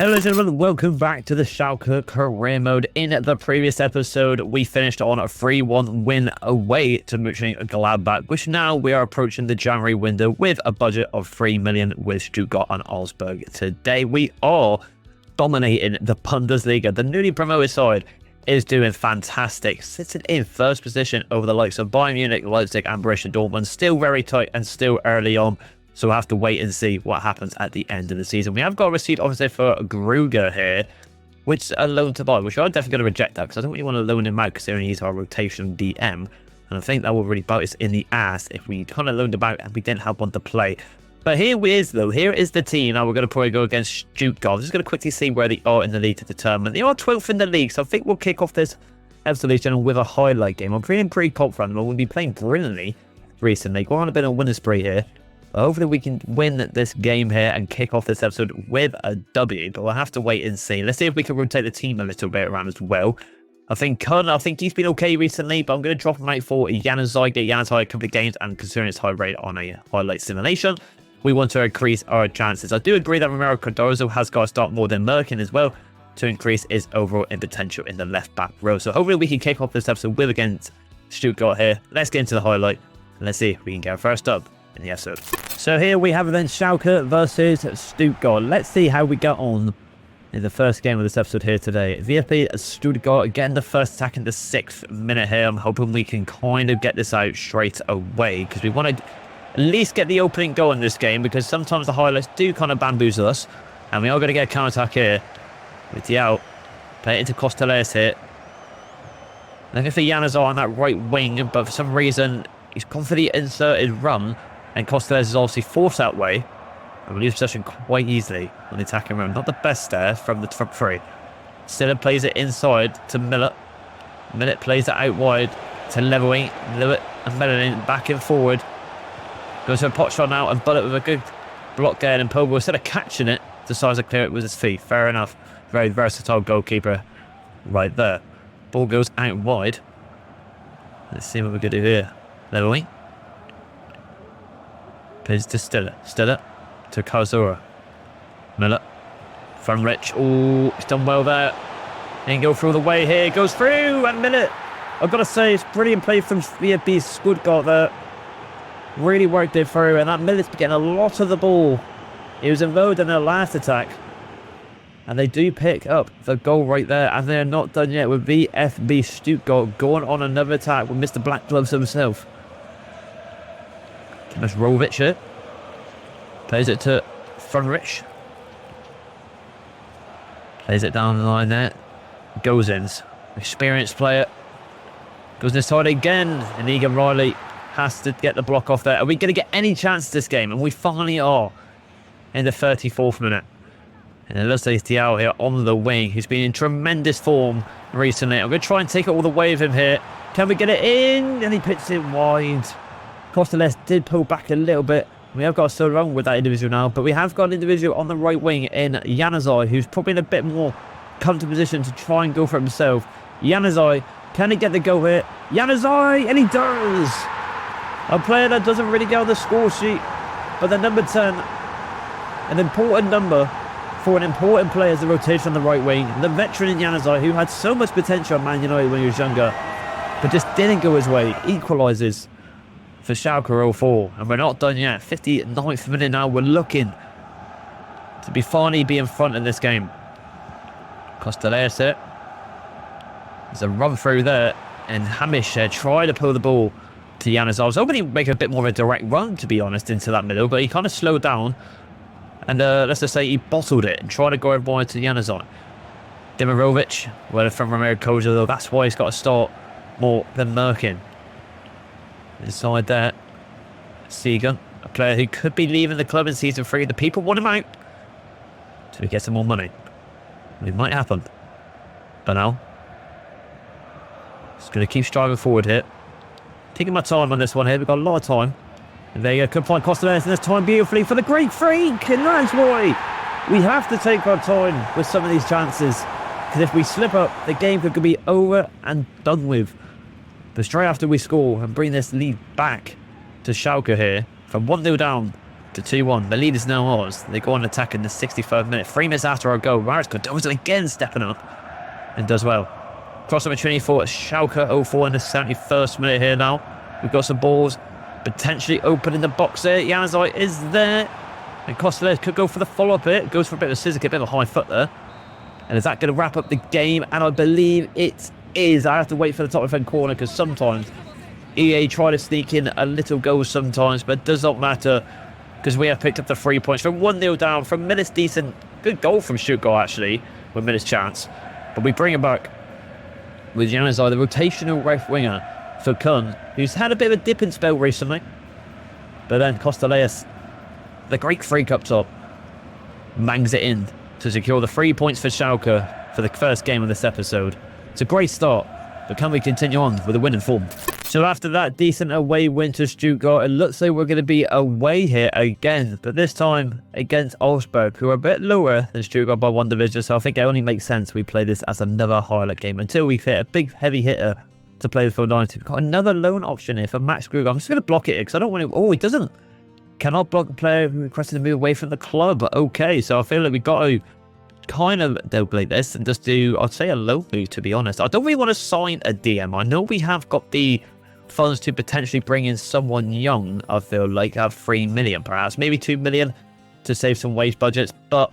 Hello gentlemen, welcome back to the Schalke career mode. In the previous episode, we finished on a 3-1 win away to Mönchengladbach, which now we are approaching the January window with a budget of 3 million with Stuttgart and Augsburg. Today we are dominating the Bundesliga. The newly promoted side is doing fantastic, sitting in first position over the likes of Bayern Munich, Leipzig and Borussia Dortmund. Still very tight and still early on. So we'll have to wait and see what happens at the end of the season. We have got a receipt, obviously, for Gruger here, which is a loan to buy, which I'm definitely going to reject that because I don't really want to loan him out considering he's our rotation DM. And I think that will really bite us in the ass if we kind of loaned him out and we didn't have one to play. But here we is, though. Here is the team. Now we're going to probably go against Stuttgart. I'm just going to quickly see where they are in the league to determine. They are 12th in the league, so I think we'll kick off this episode with a highlight game. I'm feeling pretty confident. We'll be playing brilliantly recently. Go on a bit of a winner spree here. Hopefully we can win this game here and kick off this episode with a W, but we'll have to wait and see. Let's see if we can rotate the team a little bit around as well. I think he's been okay recently, but I'm going to drop him out for Januzaj. Get Januzaj a couple of games, and considering his high rate on a highlight simulation, we want to increase our chances. I do agree that Romero Cardozo has got to start more than Merkin as well to increase his overall potential in the left back row. So hopefully we can kick off this episode with against Stuttgart here. Let's get into the highlight and let's see if we can get our first up in the episode. So here we have then Schalke versus Stuttgart. Let's see how we get on in the first game of this episode here today. VfB Stuttgart getting the first attack in the 6th minute here. I'm hoping we can kind of get this out straight away because we want to at least get the opening goal in this game because sometimes the highlights do kind of bamboozle us. And we are going to get a counter-attack here with Diao. Play it into Costellers here. Looking for Januzaj on that right wing, but for some reason he's gone for the inserted run. And Costellers is obviously forced that way. And we lose possession quite easily on the attacking room. Not the best there from the front three. Stiller plays it inside to Miller. Miller plays it out wide to Leveling. Lewitt and Mellon back and forward. Goes for a pot shot now and Bullet with a good block there. And Pobo, instead of catching it, decides to clear it with his feet. Fair enough. Very versatile goalkeeper right there. Ball goes out wide. Let's see what we're going to do here. Leveling. Plays to Stiller. Stiller to Karzora. Miller. From Rich. Oh, he's done well there. Didn't go through the way here. Goes through. And Miller. I've got to say, it's brilliant play from VfB Stuttgart there. Really worked it through. And that Miller's getting a lot of the ball. He was involved in their last attack. And they do pick up the goal right there. And they're not done yet with VfB Stuttgart going on another attack with Mr. Black Gloves himself. That's Rovic here. Plays it to Frunrich. Plays it down the line there. Gozens. Experienced player. Goes inside again. And Egan Riley has to get the block off there. Are we going to get any chance this game? And we finally are in the 34th minute. And it looks like Diao here on the wing. He's been in tremendous form recently. I'm going to try and take it all the way with him here. Can we get it in? And he puts it wide. Costellers did pull back a little bit. We have got so wrong with that individual now, but we have got an individual on the right wing in Januzaj, who's probably in a bit more comfortable position to try and go for himself. Januzaj, can he get the goal here? Januzaj, and he does! A player that doesn't really get on the score sheet, but the number 10, an important number for an important player is the rotation on the right wing. The veteran in Januzaj, who had so much potential at Man United when he was younger, but just didn't go his way, equalises for Schalke 04, and we're not done yet. 59th minute now. We're looking to be finally be in front in this game. Costellers here. There's a run through there, and Hamish tried to pull the ball to Januzaj. I was hoping he'd make a bit more of a direct run, to be honest, into that middle, but he kind of slowed down, and let's just say he bottled it and tried to go wide to Januzaj. Dimirovic, well, from Romero Cardozo, though, that's why he's got to start more than Merkin. Inside there, Segan, a player who could be leaving the club in season 3. The people want him out to get some more money. It might happen. But now, just going to keep striving forward here. Taking my time on this one here. We've got a lot of time. And there you go. Could find Costellers in this time beautifully for the great freak. And that's why we have to take our time with some of these chances. Because if we slip up, the game could be over and done with. But straight after we score and bring this lead back to Schalke here, from 1-0 down to 2-1. The lead is now ours. They go on attack in the 63rd minute. 3 minutes after our goal, Maris again stepping up and does well. Cross opportunity for Schalke 0-4 in the 71st minute here now. We've got some balls potentially open in the box there. Januzaj is there. And Costello could go for the follow-up here. Goes for a bit of a scissor kick, a bit of a high foot there. And is that going to wrap up the game? And I believe it is. I have to wait for the top defend corner because sometimes EA try to sneak in a little goal sometimes, but it does not matter because we have picked up the 3 points from 1-0 down from Miller's decent. Good goal from Stuttgart actually with Miller's chance. But we bring it back with Januzaj, the rotational right winger for Kun, who's had a bit of a dipping spell recently. But then Costello, the great freak up top, mangs it in to secure the 3 points for Schalke for the first game of this episode. It's a great start, but can we continue on with a winning form? So after that decent away win to Stuttgart, it looks like we're going to be away here again, but this time against Augsburg, who are a bit lower than Stuttgart by 1 division, so I think it only makes sense we play this as another highlight game until we hit a big heavy hitter to play with for 90. We've got another loan option here for Max Kruger. I'm just going to block it because I don't want to... Oh, he doesn't. Cannot block the player who requested to move away from the club. Okay, so I feel like we've got to kind of downplay this and just do, I'd say, a low move, to be honest. I don't really want to sign a DM. I know we have got the funds to potentially bring in someone young. I feel like have 3 million, perhaps, maybe 2 million to save some wage budgets. But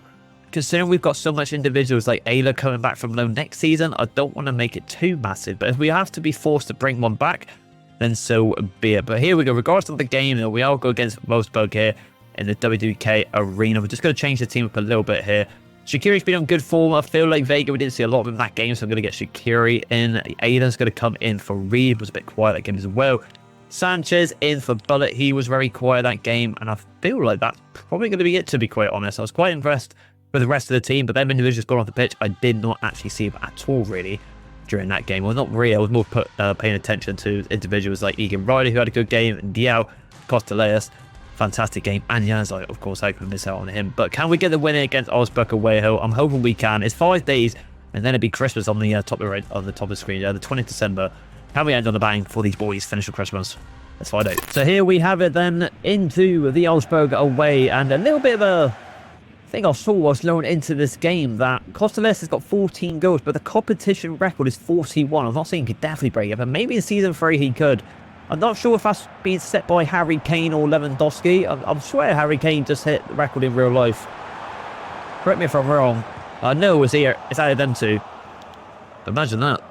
considering we've got so much individuals like Ayla coming back from loan next season, I don't want to make it too massive. But if we have to be forced to bring one back, then so be it. But here we go. Regardless of the game, we all go against Wolfsburg here in the WDK arena. We're just going to change the team up a little bit here. Shaqiri's been on good form. I feel like Vega, we didn't see a lot of him in that game, so I'm going to get Shaqiri in. Aiden's going to come in for Reed. Was a bit quiet that game as well. Sanchez in for Bullet. He was very quiet that game, and I feel like that's probably going to be it, to be quite honest. I was quite impressed with the rest of the team, but them individuals gone off the pitch, I did not actually see them at all, really, during that game. Well, not really. I was more paying attention to individuals like Egan Riley, who had a good game, and Diao, Costaleas. Fantastic game, and Januzaj, of course, I could miss out on him. But can we get the win against Augsburg away? I'm hoping we can. It's 5 days, and then it'd be Christmas on the top of the screen, the 20th December. Can we end on the bang for these boys? Finish for Christmas. Let's find out. So here we have it then into the Augsburg away, and a little bit of a thing I saw was thrown into this game that Costaleas has got 14 goals, but the competition record is 41. I'm not saying he could definitely break it, but maybe in Season 3 he could. I'm not sure if that's been set by Harry Kane or Lewandowski. I'm sure Harry Kane just hit the record in real life. Correct me if I'm wrong. I know it was here. It's out of them two. But imagine that.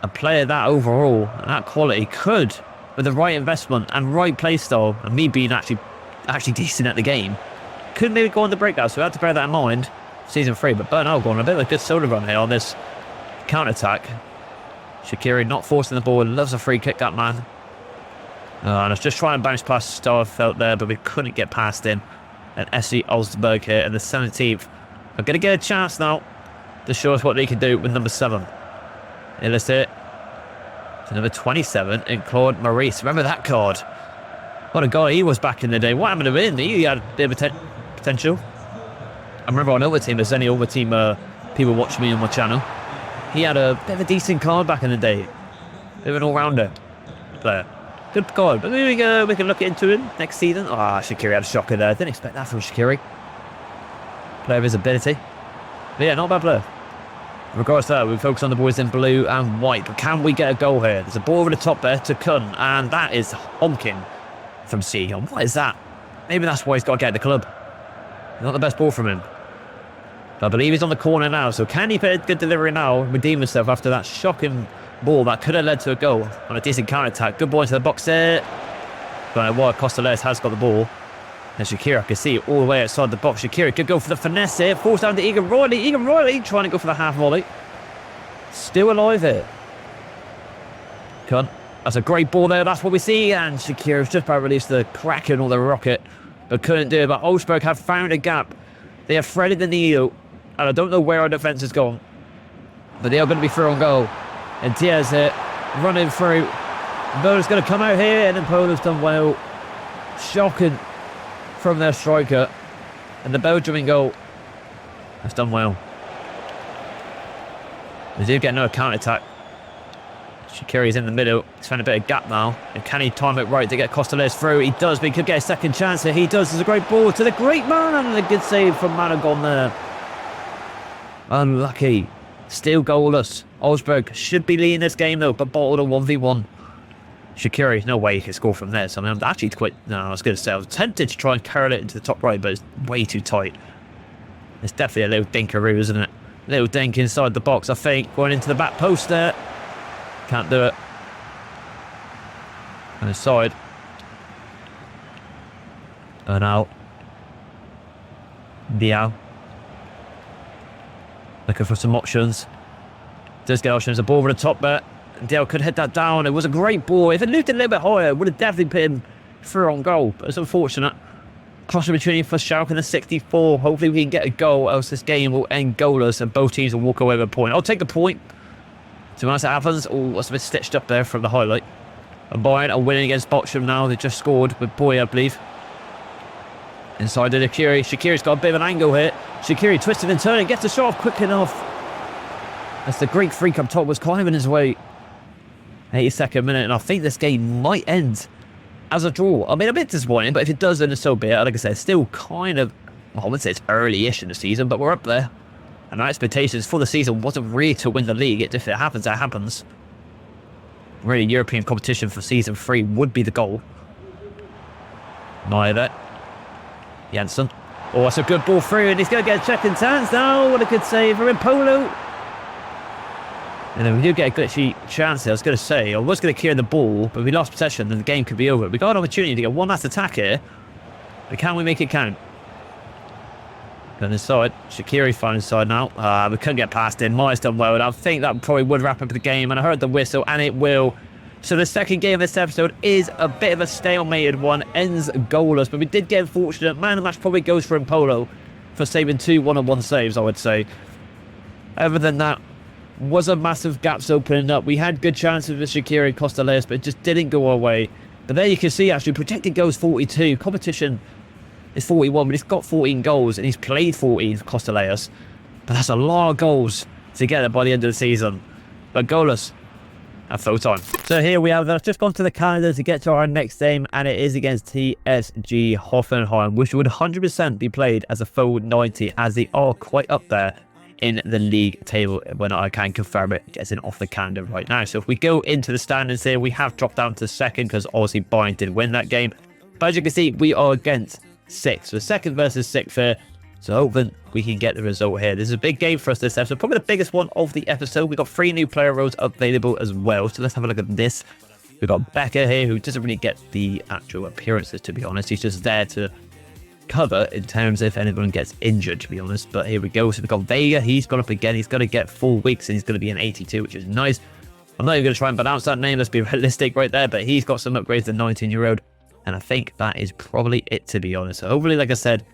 A player that overall and that quality could, with the right investment and right play style, and me being actually decent at the game, could maybe go on the breakout. So we have to bear that in mind. Season 3. But Bernal going a bit of a good soda run here on this counter-attack. Shaqiri not forcing the ball. Loves a free kick, that man. And I was just trying to bounce past Starfelt there, but we couldn't get past him. And SC Augsburg here in the 17th. I'm going to get a chance now to show us what they can do with number 7. Here, let's do it. To number 27 in Claude Maurice. Remember that card? What a guy he was back in the day. What happened to him? He had a bit of potential. I remember on other team, there's any other team people watching me on my channel. He had a bit of a decent card back in the day. Bit of an all-rounder player. Good card. But here we go. We can look into him next season. Ah, Shaqiri had a shocker there. Didn't expect that from Shaqiri. Player of his ability. But yeah, not a bad player. In regards to that, we focus on the boys in blue and white. But can we get a goal here? There's a ball over the top there to Kun. And that is honking from Seagon. What is that? Maybe that's why he's got to get the club. Not the best ball from him. But I believe he's on the corner now. So can he put a good delivery now and redeem himself after that shocking ball that could have led to a goal on a decent counter-attack? Good ball into the box there. But what Costaleas has got the ball. And Shaqiri, I can see it all the way outside the box. Shaqiri could go for the finesse here. Falls down to Egan Riley. Egan Riley trying to go for the half volley. Still alive here. Cunt. That's a great ball there. That's what we see. And Shaqiri's just about released the Kraken or the Rocket. But couldn't do it. But Augsburg have found a gap. They have threaded the needle. And I don't know where our defence has gone. But they are going to be through on goal. And Diaz here, running through. Bo's going to come out here, and then Poland's done well. Shocking from their striker. And the Belgium in goal has done well. They did get another counter-attack. Shaqiri's in the middle. He's found a bit of gap now. And can he time it right to get Costellers through? He does, but he could get a second chance here. He does. There's a great ball to the great man. And a good save from Managon there. Unlucky. Still goalless. Osberg should be leading this game though, but bottled a 1v1. Shaqiri, no way he can score from this. I mean, I'm actually quite... No, I was going to say, I was tempted to try and curl it into the top right, but it's way too tight. It's definitely a little dinkaroo, isn't it? Little dink inside the box, I think. Going into the back post there. Can't do it. And inside. And out. Diao. Looking for some options. Does get options. A ball over the top there. Diao could hit that down. It was a great ball. If it moved a little bit higher, it would have definitely put him through on goal. But it's unfortunate. Cross opportunity for Schalke in the 64. Hopefully we can get a goal, else this game will end goalless and both teams will walk away with a point. I'll take the point. So once it happens, oh, what's a bit stitched up there from the highlight. And Bayern are winning against Bochum now. They just scored with Boy, I believe. Inside to Shaqiri. Shaqiri's got a bit of an angle here. Shaqiri twisted and turning, gets the shot off quick enough. As the Greek freak up top was climbing his way. 82nd minute, and I think this game might end as a draw. I mean, a bit disappointing, but if it does, then so be it. Like I said, still kind of, well, I wouldn't say it's early-ish in the season, but we're up there. And our expectations for the season wasn't really to win the league. If it happens, that happens. Really, European competition for season 3 would be the goal. Neither. Jensen. Oh, that's a good ball through, and he's going to get a second chance now. What a good save from Polo. And then we do get a glitchy chance here. I was going to say, I was going to clear the ball, but we lost possession and the game could be over. We got an opportunity to get one last attack here. But can we make it count? Going inside. Shaqiri found inside now. We couldn't get past him. Might have done well. And I think that probably would wrap up the game. And I heard the whistle, and it will. So the second game of this episode is a bit of a stalemated one. Ends goalless. But we did get fortunate. Man of the match probably goes for Polo for saving 2 one-on-one saves, I would say. Other than that, was a massive gaps opening up. We had good chances with Shaqiri and Costellers, but it just didn't go our way. But there you can see, actually, projected goals 42. Competition is 41, but he's got 14 goals, and he's played 14 for Costellers. But that's a lot of goals to get it by the end of the season. But goalless at full time. So here we have, I've just gone to the calendar to get to our next game, and it is against TSG Hoffenheim, which would 100% be played as a full 90, as they are quite up there in the league table when I can confirm it getting off the calendar right now. So if we go into the standings here, we have dropped down to second because obviously Bayern did win that game. But as you can see, we are against 6th. So second versus 6th here. So hoping we can get the result here. This is a big game for us this episode. Probably the biggest one of the episode. We've got 3 new player roles available as well. So let's have a look at this. We've got Becker here, who doesn't really get the actual appearances, to be honest. He's just there to cover in terms of if anyone gets injured, to be honest. But here we go. So we've got Vega. He's gone up again. He's going to get 4 weeks and he's going to be an 82, which is nice. I'm not even going to try and pronounce that name. Let's be realistic right there. But he's got some upgrades to 19-year-old. And I think that is probably it, to be honest. So hopefully, like I said,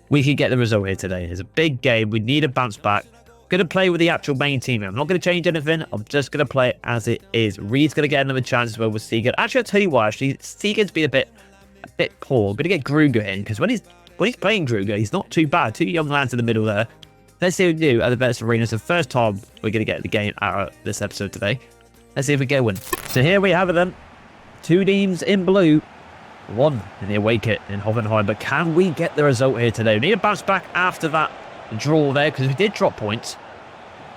we can get the result here today. It's a big game. We need a bounce back. Going to play with the actual main team. I'm not going to change anything. I'm just going to play it as it is. Reed's going to get another chance as well with Seegan. Actually, I'll tell you what. Actually, Seegan's been a bit poor. I'm going to get Gruger in because when he's playing Gruger, he's not too bad. 2 young lads in the middle there. Let's see what we do at the Vets Arena. It's the first time we're going to get the game out of this episode today. Let's see if we get a win. So here we have it then. 2 teams in blue. 1 in the away kit in Hoffenheim. But can we get the result here today? We need a bounce back after that draw there because we did drop points.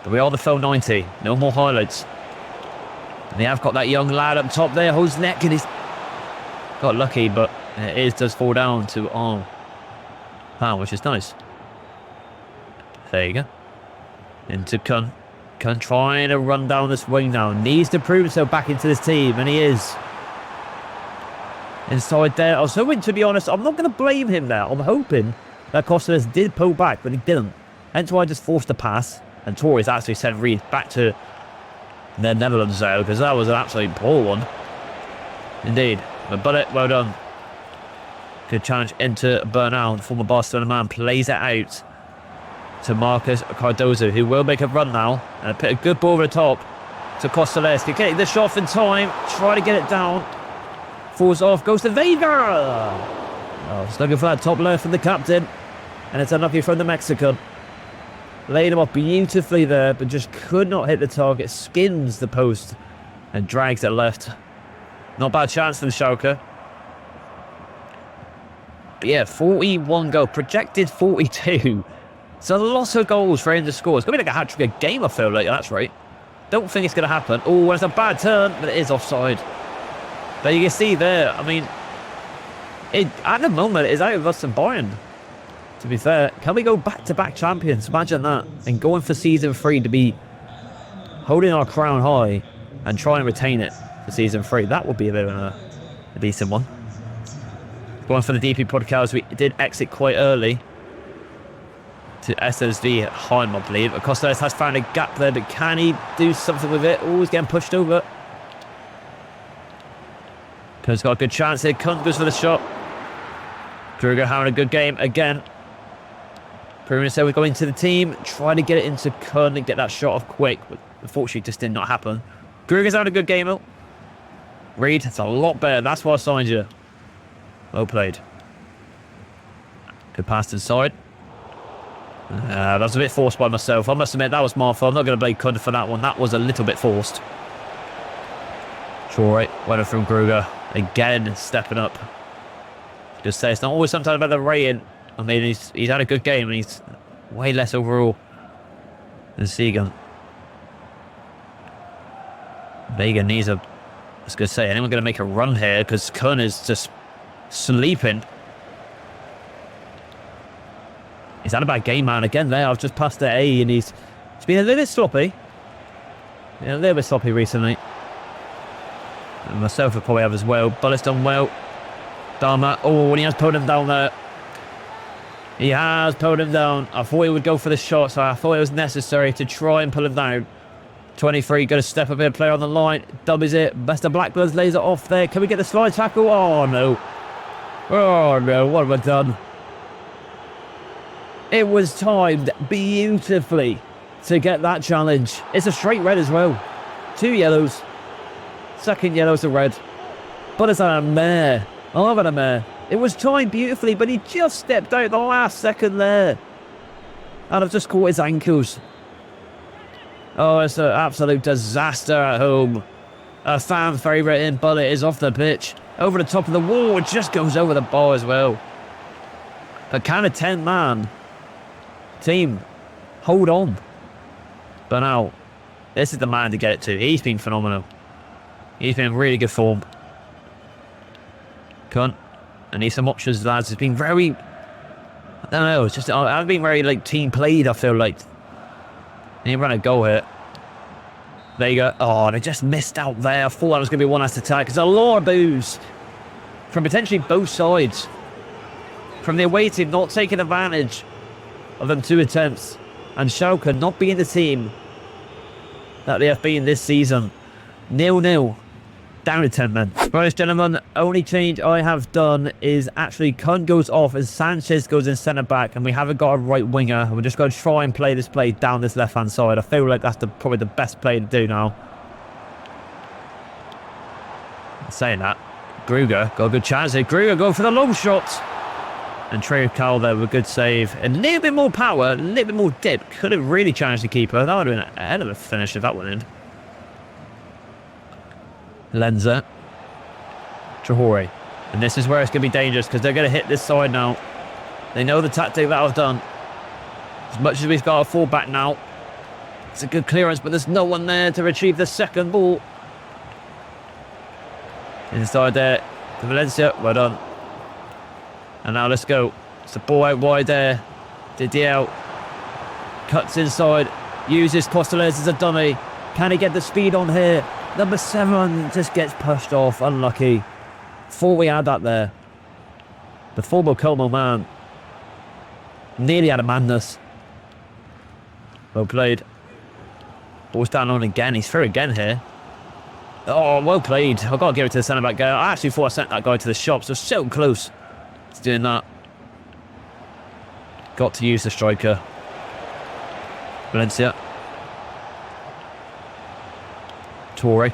But we are the full 90. No more highlights. And they have got that young lad up top there. Holds neck and he's got lucky, but it does fall down to our hand, which is nice. There you go. Into Kun. Kun trying to run down this wing now. Needs to prove himself back into this team, and he is. Inside there. I was hoping, to be honest, I'm not going to blame him there. I'm hoping that Costellers did pull back, but he didn't. Hence why I just forced the pass. And Torres actually sent Reed back to the Netherlands there, because that was an absolutely poor one. Indeed. But well done. Good challenge into Bernal. The former Barcelona man plays it out to Marcus Cardozo, who will make a run now. And put a good ball over the top to Costellers. Getting the shot in time. Try to get it down. Falls off. Goes to Vega. Oh, just looking for that top left from the captain. And it's unlucky from the Mexican. Laid him off beautifully there, but just could not hit the target. Skins the post And drags it left. Not bad chance for the Schalke. But yeah, 41 goal. Projected 42. So lots of goals for him to score. It's going to be like a hat-trick a game, I feel like. That's right. Don't think it's going to happen. Oh, it's a bad turn, but it is offside. But you can see there, I mean, at the moment, it's out of us and Bayern. To be fair, can we go back-to-back champions? Imagine that. And going for season 3 to be holding our crown high and try and retain it for season 3. That would be a bit of a decent one. Going for the DP podcast, we did exit quite early to SSV Heim, I believe. Acosta has found a gap there, but can he do something with it? Oh, he's getting pushed over. Kuhn's got a good chance here. Kuhn goes for the shot. Kruger having a good game again. Proving himself, we're going to the team, trying to get it into Kuhn and get that shot off quick, but unfortunately it just did not happen. Kruger's having a good game, though. Reed, it's a lot better. That's why I signed you. Well played. Good pass inside. That was a bit forced by myself. I must admit, that was my fault. I'm not going to blame Kuhn for that one. That was a little bit forced. Troy, winner from Kruger. Again, stepping up. Just say it's not always sometimes about the rating. I mean, he's had a good game and he's way less overall than Segan. Vega needs a... I was going to say, anyone going to make a run here? Because Kuhn is just sleeping. He's had a bad game, man. Again there, I've just passed the A and he's been a little bit sloppy. Yeah, a little bit sloppy recently. And myself would probably have as well. Bullet's done well. Dharma. Oh, and he has pulled him down there. He has pulled him down. I thought he would go for the shot, so I thought it was necessary to try and pull him down. 23, got to step up here, player on the line. Dummies it. Best of Blackbirds lays it off there. Can we get the slide tackle? Oh, no. Oh, no. What have I done? It was timed beautifully to get that challenge. It's a straight red as well. 2 yellows. Second yellow's a red. But it's a mare. I love it, a mare. It was timed beautifully, but he just stepped out the last second there. And I've just caught his ankles. Oh, it's an absolute disaster at home. A fan favourite in Bullet is off the pitch. Over the top of the wall, it just goes over the bar as well. A kind of 10-man team. Hold on. But now, this is the man to get it to. He's been phenomenal. He's been in really good form. Cunt. I need some options, lads. It's been very... I don't know. It's just... I've been very, like, team played, I feel like. And he ran a goal here. There you go. Oh, they just missed out there. I thought that was going to be one last attack. There's a lot of boos from potentially both sides. From the away team not taking advantage of them 2 attempts. And Schalke not being the team that they have been this season. 0-0. Down to 10 men. Right, gentlemen, only change I have done is actually Kuhn goes off and Sanchez goes in centre back, and we haven't got a right winger. We're just going to try and play this play down this left hand side. I feel like that's probably the best play to do now. Saying that, Kruger got a good chance here. Kruger going for the long shot. And Trey Carl there with a good save. A little bit more power, a little bit more dip. Could have really challenged the keeper. That would have been a hell of a finish if that went in. Lenza. Traore. And this is where it's going to be dangerous because they're going to hit this side now. They know the tactic that I've done. As much as we've got a full back now. It's a good clearance, but there's no one there to retrieve the second ball. Inside there to Valencia. Well done. And now let's go. It's the ball out wide there. Didier. Cuts inside. Uses Costellers as a dummy. Can he get the speed on here? Number 7 just gets pushed off. Unlucky. Thought we had that there. The former Como man. Nearly had a madness. Well played. Ball's down on again. He's through again here. Oh, well played. I've got to give it to the centre-back guy. I actually thought I sent that guy to the shops. So close to doing that. Got to use the striker. Valencia. Torre.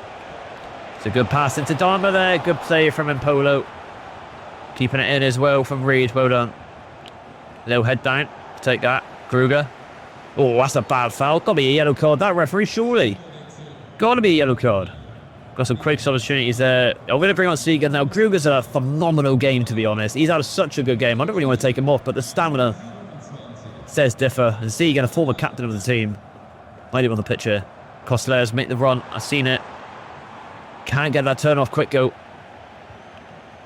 It's a good pass into Dharma there. Good play from Impolo. Keeping it in as well from Reed. Well done. Little head down. Take that. Kruger. Oh, that's a bad foul. Got to be a yellow card. That referee, surely. Got to be a yellow card. Got some quick opportunities there. I'm going to bring on Seeger now. Kruger's had a phenomenal game, to be honest. He's had such a good game. I don't really want to take him off, but the stamina says differ. And Seeger, a former captain of the team, might even on the pitch here. Costellers make the run. I've seen it. Can't get that turn off. Quick go.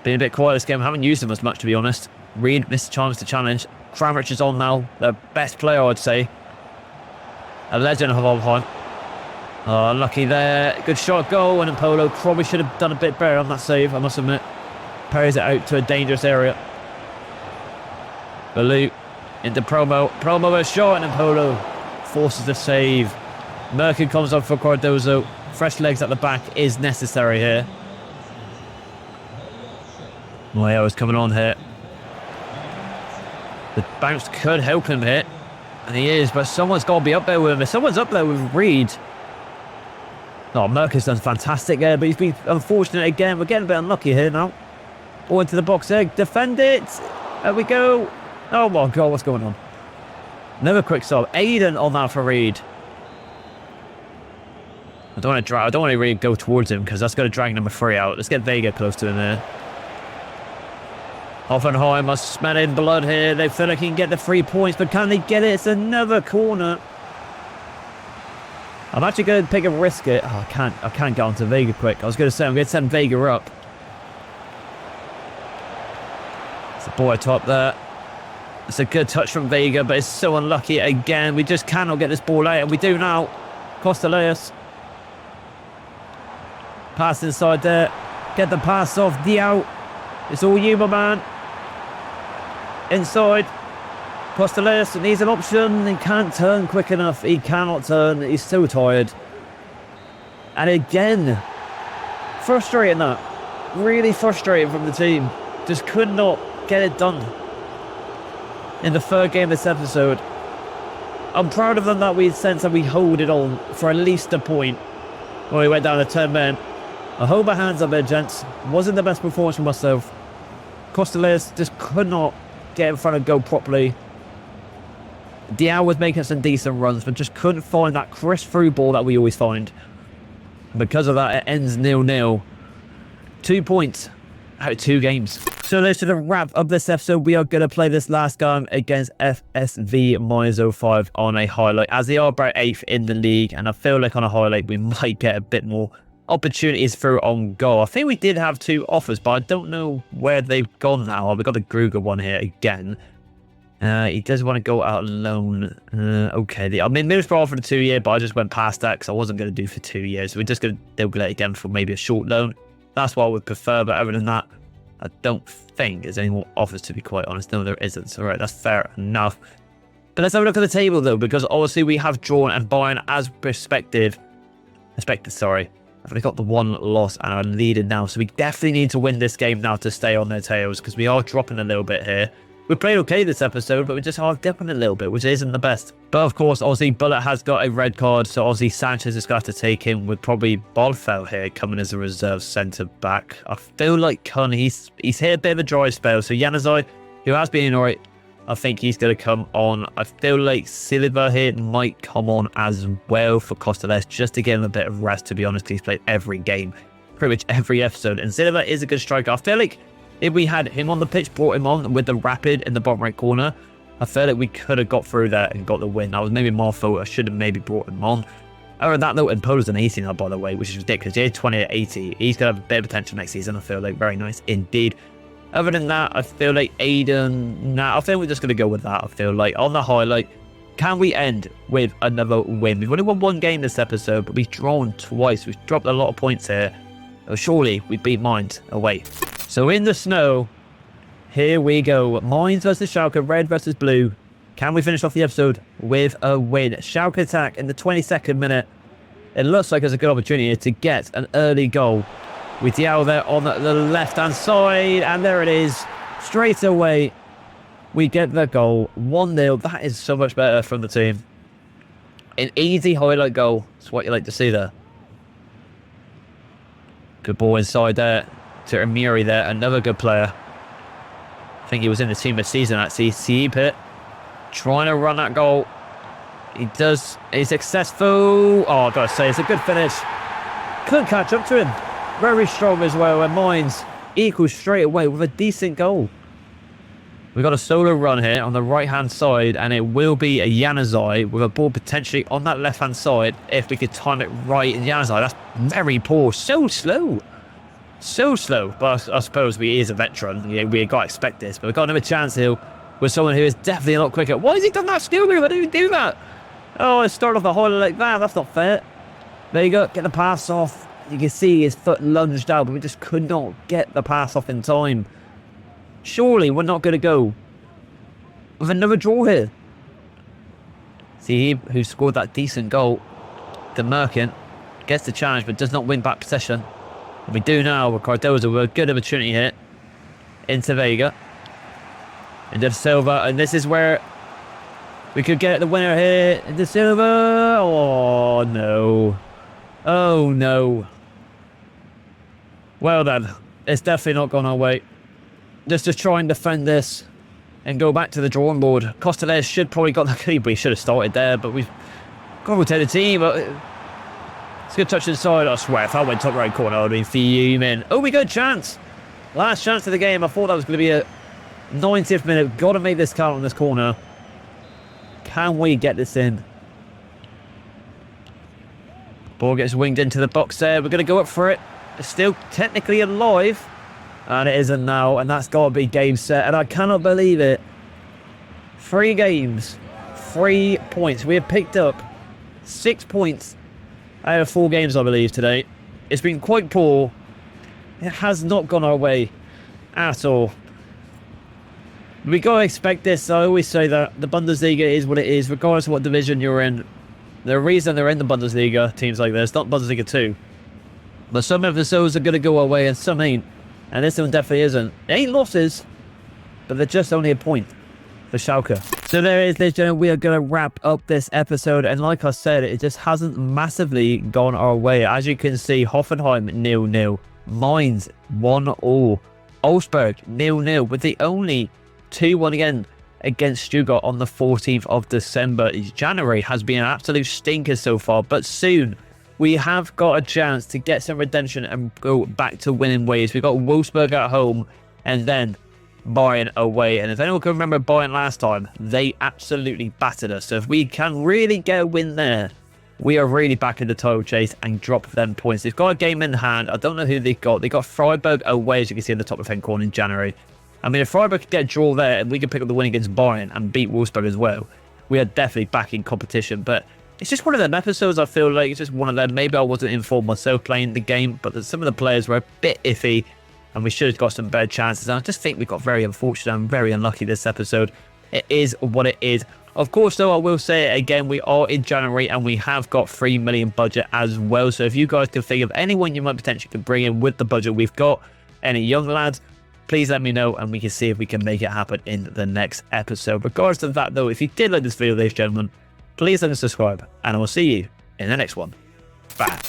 Being a bit quiet this game. I haven't used him as much, to be honest. Reed missed a chance to challenge. Kramaric is on now. The best player, I'd say. A legend of all time. Oh, unlucky there. Good shot, goal. And Polo probably should have done a bit better on that save, I must admit. Parries it out to a dangerous area. Baloo into Promo. Promo a shot, and Polo forces the save. Merkin comes up for Cardozo. Fresh legs at the back is necessary here. Moya's coming on here. The bounce could help him here. And he is, but someone's got to be up there with him. If someone's up there with Reed. Oh, Merkin's done fantastic there, but he's been unfortunate again. We're getting a bit unlucky here now. Ball into the box there. Defend it. There we go. Oh my God, what's going on? Another quick stop. Aiden on that for Reed. I don't want to really go towards him because that's going to drag number 3 out. Let's get Vega close to him there. Hoffenheim are smelling blood here. They feel like he can get the 3 points, but can they get it? It's another corner. I'm actually going to pick a risk it. Oh, I can't get onto Vega quick. I was going to say I'm going to send Vega up. It's a boy top there. It's a good touch from Vega, but it's so unlucky again. We just cannot get this ball out, and we do now. Costaleas. Pass inside there. Get the pass off. Diao. It's all you, my man. Inside. Costaleas needs an option. He can't turn quick enough. He cannot turn. He's so tired. And again, frustrating that. Really frustrating from the team. Just could not get it done in the third game of this episode. I'm proud of them that we sense that we hold it on for at least a point when we went down to 10 men. I hold my hands up there, gents. Wasn't the best performance for myself. Costaleas just could not get in front of goal properly. Diao was making some decent runs, but just couldn't find that crisp through ball that we always find. Because of that, it ends 0-0. 2 points out of 2 games. So this is the wrap of this episode. We are going to play this last game against FSV-05 on a highlight, as they are about 8th in the league, and I feel like on a highlight we might get a bit more opportunities through on goal. I think we did have 2 offers, but I don't know where they've gone now. We've got the Gruger one here again. He does want to go out alone. Okay, I mean, Middlesbrough offered a 2-year, but I just went past that because I wasn't going to do for 2 years. So we're just going to double it again for maybe a short loan. That's what I would prefer, but other than that, I don't think there's any more offers, to be quite honest. No, there isn't. So, right, that's fair enough. But let's have a look at the table, though, because obviously we have drawn and Bayern as expected, sorry. I've only got the 1 loss and are leading now. So we definitely need to win this game now to stay on their tails, because we are dropping a little bit here. We played okay this episode, but we just are dipping a little bit, which isn't the best. But of course, obviously, Bullet has got a red card, so obviously Sanchez is going to have to take him, with probably Bolfeld here coming as a reserve centre-back. I feel like Kun, he's hit a bit of a dry spell, so Januzaj, who has been alright, I think he's going to come on. I feel like Silva here might come on as well for Costaleas, just to give him a bit of rest, to be honest. He's played every game, pretty much every episode, and Silva is a good striker. I feel like if we had him on the pitch, brought him on with the rapid in the bottom right corner, I felt like we could have got through there and got the win. That was maybe my fault. I should have maybe brought him on. Other than that, though, and Polo's an 80 now, by the way, which is ridiculous. He's 20 at 80. He's going to have a bit of potential next season, I feel like. Very nice indeed. Other than that, I feel like Aiden... Nah, I think we're just going to go with that, I feel like. On the highlight, can we end with another win? We've only won 1 game this episode, but we've drawn twice. We've dropped a lot of points here. So surely we beat Mainz away. So in the snow, here we go. Mainz versus Schalke, red versus blue. Can we finish off the episode with a win? Schalke attack in the 22nd minute. It looks like there's a good opportunity to get an early goal. With Diao there on the left-hand side. And there it is. Straight away, we get the goal. 1-0. That is so much better from the team. An easy highlight goal. That's what you like to see there. Good ball inside there to Amiri there. Another good player. I think he was in the team this season, actually. Siepit trying to run that goal. He does. He's successful. Oh, I've got to say, it's a good finish. Couldn't catch up to him. Very strong as well, and Mines equals straight away with a decent goal. We got a solo run here on the right-hand side, and it will be a Januzaj with a ball potentially on that left-hand side if we could time it right. And Januzaj, that's very poor. So slow. So slow. But I suppose he is a veteran. Yeah, we got to expect this. But we've got another chance here with someone who is definitely a lot quicker. Why has he done that steal move? I didn't do that. Oh, it started off a highlight like that. That's not fair. There you go. Get the pass off. You can see his foot lunged out, but we just could not get the pass off in time. Surely we're not going to go with another draw here. See who scored that decent goal. The Merkin gets the challenge but does not win back possession. And we do now with Cardozo with a good opportunity here. Into Vega. Into Silva. And this is where we could get the winner here. Into Silva. Oh no. Oh no. Well then. It's definitely not gone our way. Just to try and defend this and go back to the drawing board. Costellet should probably got the lead, but he should have started there. But we've got to rotate the team. But it's a good touch inside. I swear, if I went top right corner, I would have been fuming. Oh, we got a chance. Last chance of the game. I thought that was going to be a 90th minute. Got to make this count on this corner. Can we get this in? Ball gets winged into the box there. We're going to go up for it. It's still technically alive. And it isn't now, and that's got to be game set. And I cannot believe it. 3 games, 3 points. We have picked up 6 points out of 4 games, I believe, today. It's been quite poor. It has not gone our way at all. We got to expect this. I always say that the Bundesliga is what it is, regardless of what division you're in. The reason they're in the Bundesliga, teams like this, not Bundesliga 2. But some episodes are going to go our way and some ain't. And this one definitely isn't. It ain't losses, but they're just only a point for Schalke. So there it is, ladies and gentlemen. We are going to wrap up this episode. And like I said, it just hasn't massively gone our way. As you can see, Hoffenheim 0-0. Mainz 1-0. Augsburg 0-0 with the only 2-1 again against Stuttgart on the 14th of December. January has been an absolute stinker so far, but soon we have got a chance to get some redemption and go back to winning ways. We've got Wolfsburg at home and then Bayern away. And if anyone can remember Bayern last time, they absolutely battered us. So if we can really get a win there, we are really back in the title chase and drop them points. They've got a game in hand. I don't know who they've got. They got Freiburg away, as you can see in the top left-hand corner in January. I mean, if Freiburg could get a draw there and we can pick up the win against Bayern and beat Wolfsburg as well, we are definitely back in competition. But it's just one of them episodes, I feel like. It's just one of them. Maybe I wasn't informed myself playing the game, but some of the players were a bit iffy and we should have got some better chances. And I just think we got very unfortunate and very unlucky this episode. It is what it is. Of course, though, I will say it again, we are in January and we have got 3 million budget as well. So if you guys can think of anyone you might potentially could bring in with the budget we've got, any young lads, please let me know and we can see if we can make it happen in the next episode. Regardless of that, though, if you did like this video, ladies and gentlemen, please like and subscribe, and I will see you in the next one. Bye.